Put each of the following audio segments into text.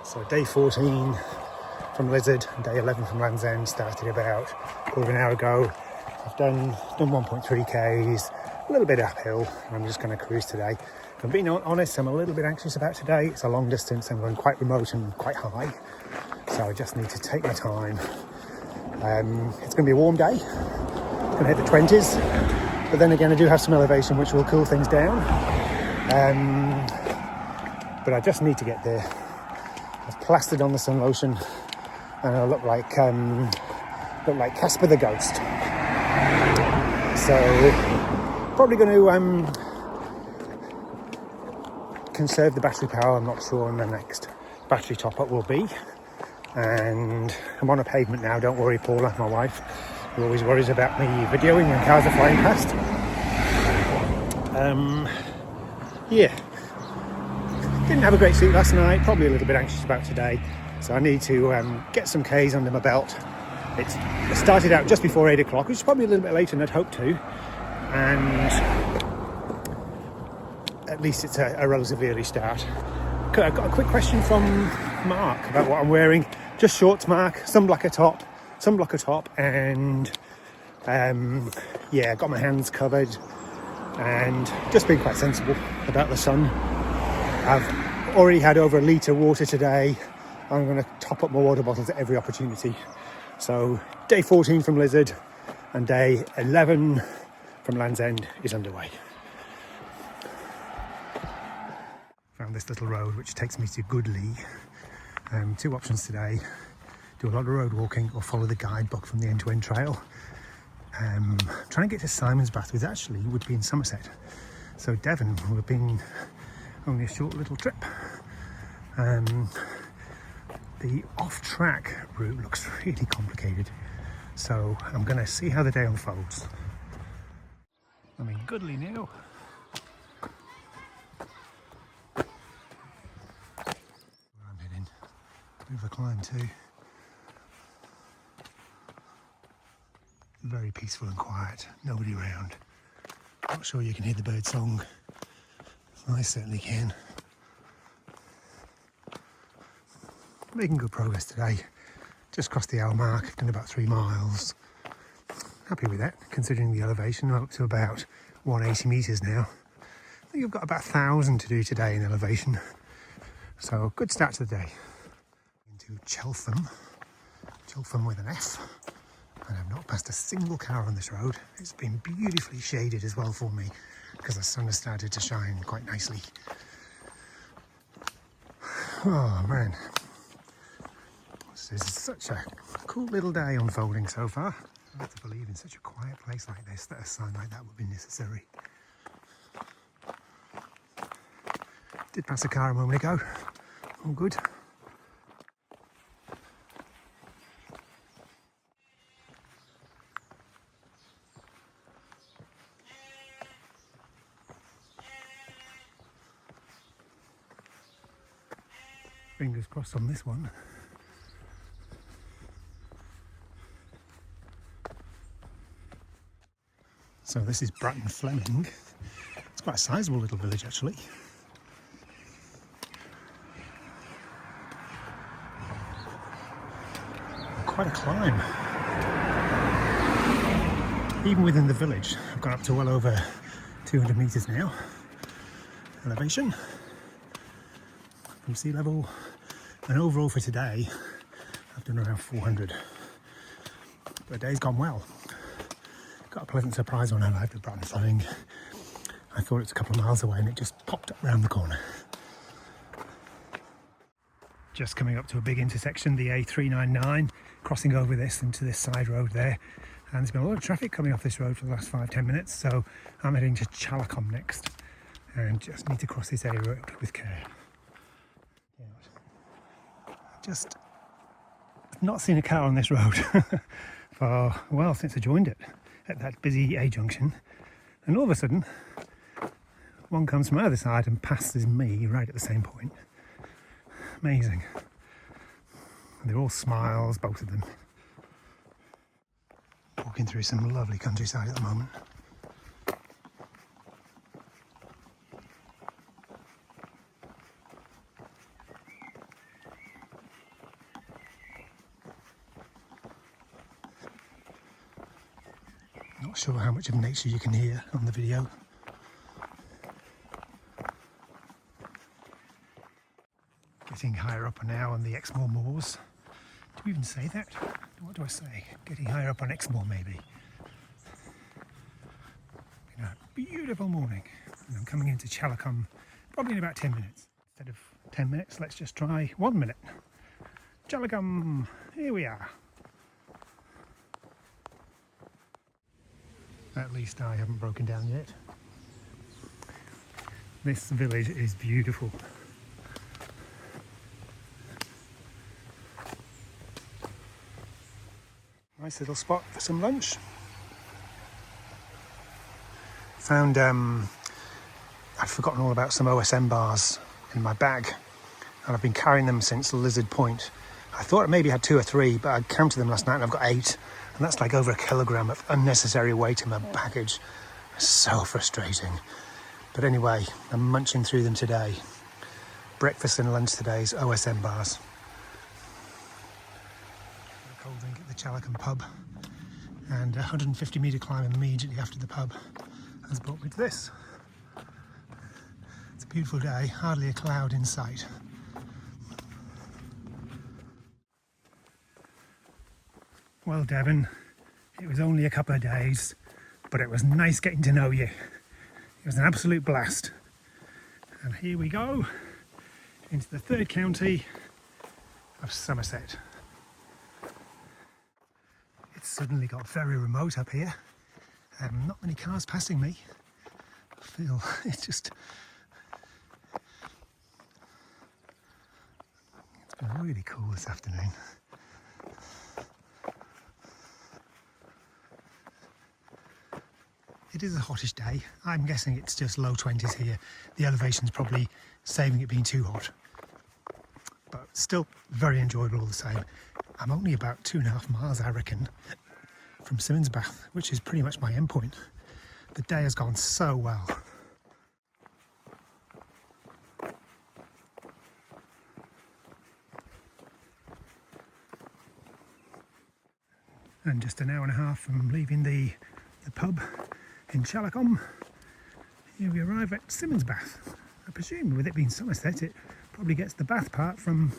So day 14 from Lizard and day 11 from Land's End started about a quarter of an hour ago. I've done 1.3 Ks, a little bit uphill. I'm just going to cruise today. If I'm being honest, I'm a little bit anxious about today. It's a long distance. I'm going quite remote and quite high. So I just need to take my time. It's going to be a warm day. It's going to hit the 20s. But then again, I do have some elevation which will cool things down. But I just need to get there. I've plastered on the sun lotion and I look like Casper the Ghost. So probably going to conserve the battery power. I'm not sure when the next battery top up will be. And I'm on a pavement now, don't worry Paula, my wife, who always worries about me videoing when cars are flying past. Yeah, didn't have a great sleep last night, probably a little bit anxious about today, so I need to get some Ks under my belt. It started out just before 8 o'clock, which is probably a little bit later than I'd hoped to, and at least it's a relatively early start. I've got a quick question from Mark about what I'm wearing. Just shorts, Mark, sunblocker top, and yeah, got my hands covered and just being quite sensible about the sun. I've already had over a litre of water today. I'm going to top up my water bottles at every opportunity. So day 14 from Lizard and day 11 from Land's End is underway. Found this little road which takes me to Goodley. Two options today: do a lot of road walking or follow the guidebook from the end-to-end trail. Trying to get to Simonsbath, which actually would be in Somerset. So Devon would have been only a short little trip. The off-track route looks really complicated, so I'm going to see how the day unfolds. I'm in Goodley now. I'm heading. Bit of a climb too. Very peaceful and quiet, nobody around. Not sure you can hear the bird song. I certainly can. Making good progress today. Just crossed the hour mark, done about 3 miles. Happy with that, considering the elevation. I'm up to about 180 metres now. I think I've got about 1,000 to do today in elevation. So good start to the day. Into Cheltham with an F. And I've not passed a single car on this road. It's been beautifully shaded as well for me because the sun has started to shine quite nicely. Oh man, this is such a cool little day unfolding so far. I have to believe in such a quiet place like this that a sign like that would be necessary. Did pass a car a moment ago. All good. Fingers crossed on this one. So this is Bratton Fleming. It's quite a sizable little village actually. Quite a climb. Even within the village, I've gone up to well over 200 metres now. Elevation from sea level. And overall for today, I've done around 400. The day's gone well. Got a pleasant surprise when I arrived at Bratton Fleming. I thought it was a couple of miles away and it just popped up round the corner. Just coming up to a big intersection, the A399, crossing over this into this side road there. And there's been a lot of traffic coming off this road for the last 5-10 minutes, so I'm heading to Chalacombe next. And just need to cross this area road with care. I've not seen a car on this road for, well, since I joined it at that busy A junction. And all of a sudden, one comes from either side and passes me right at the same point. Amazing. And they're all smiles, both of them. Walking through some lovely countryside at the moment. Not sure how much of nature you can hear on the video. Getting higher up now on the Exmoor moors. Do you even say that? What do I say? Getting higher up on Exmoor maybe. Been a beautiful morning. And I'm coming into Chalicum probably in about 10 minutes. Instead of 10 minutes, let's just try 1 minute. Chalicum, here we are. At least I haven't broken down yet. This village is beautiful. Nice little spot for some lunch. Found, I'd forgotten all about some OSM bars in my bag, and I've been carrying them since Lizard Point. I thought I maybe had 2 or 3, but I counted them last night and I've got 8, and that's like over a kilogram of unnecessary weight in my package. It's so frustrating. But anyway, I'm munching through them today. Breakfast and lunch today's OSM bars. A cold drink at the Chalicum pub, and a 150 metre climb immediately after the pub has brought me to this. It's a beautiful day, hardly a cloud in sight. Well, Devon, it was only a couple of days, but it was nice getting to know you. It was an absolute blast. And here we go into the 3rd county of Somerset. It's suddenly got very remote up here. Not many cars passing me. I feel it's been really cool this afternoon. It is a hottish day. I'm guessing it's just low 20s here. The elevation's probably saving it being too hot. But still very enjoyable all the same. I'm only about 2.5 miles, I reckon, from Simonsbath, which is pretty much my endpoint. The day has gone so well. And just an hour and a half from leaving the pub in Chalicum, here we arrive at Simonsbath. I presume with it being Somerset, it probably gets the Bath part from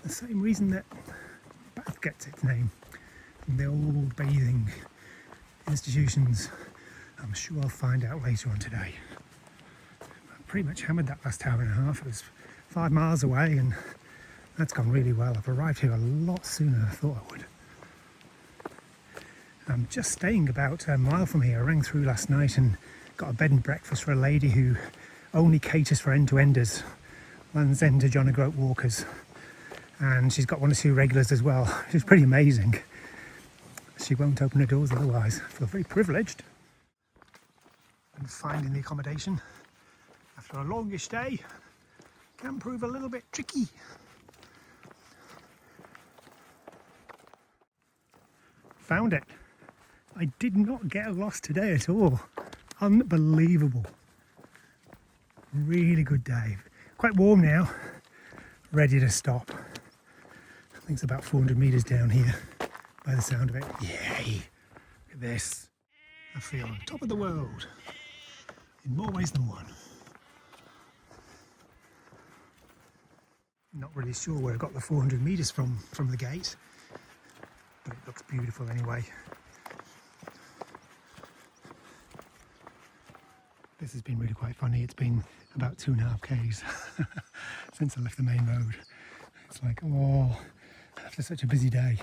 the same reason that Bath gets its name, from the old bathing institutions. I'm sure I'll find out later on today. I pretty much hammered that last hour and a half. It was 5 miles away, and that's gone really well. I've arrived here a lot sooner than I thought I would. I'm just staying about a mile from here. I rang through last night and got a bed and breakfast for a lady who only caters for end-to-enders, Land's End to John o' Groat walkers, and she's got 1 or 2 regulars as well, which is pretty amazing. She won't open her doors otherwise. I feel very privileged. And finding the accommodation after a longish day can prove a little bit tricky. Found it. I did not get lost today at all. Unbelievable. Really good day. Quite warm now. Ready to stop. I think it's about 400 metres down here by the sound of it. Yay. Look at this. I feel on top of the world in more ways than one. Not really sure where I got the 400 metres from the gate, but it looks beautiful anyway. This has been really quite funny. It's been about 2.5 k's since I left the main road. It's like, oh, after such a busy day.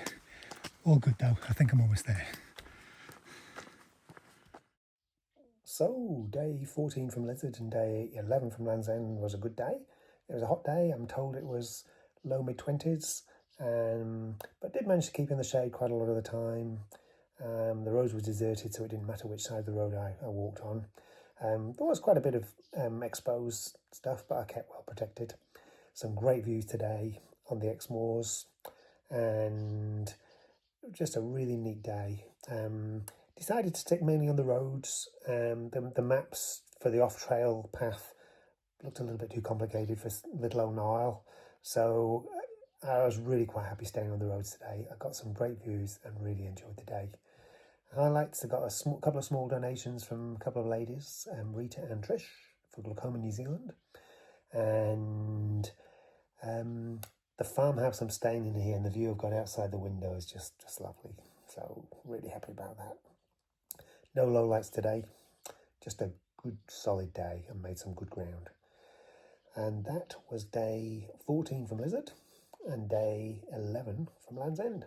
All good though, I think I'm almost there. So, day 14 from Lizard and day 11 from Land's End was a good day. It was a hot day. I'm told it was low mid-20s, but did manage to keep in the shade quite a lot of the time. The road was deserted, so it didn't matter which side of the road I walked on. There was quite a bit of exposed stuff, but I kept well protected. Some great views today on the Exmoors, and just a really neat day. Decided to stick mainly on the roads. The maps for the off-trail path looked a little bit too complicated for little old Niall, so I was really quite happy staying on the roads today. I got some great views and really enjoyed the day. Highlights, I got a couple of small donations from a couple of ladies, Rita and Trish, for Glaucoma New Zealand. And the farmhouse I'm staying in here, and the view I've got outside the window is just lovely. So really happy about that. No lowlights today, just a good solid day, and made some good ground. And that was day 14 from Lizard and day 11 from Land's End.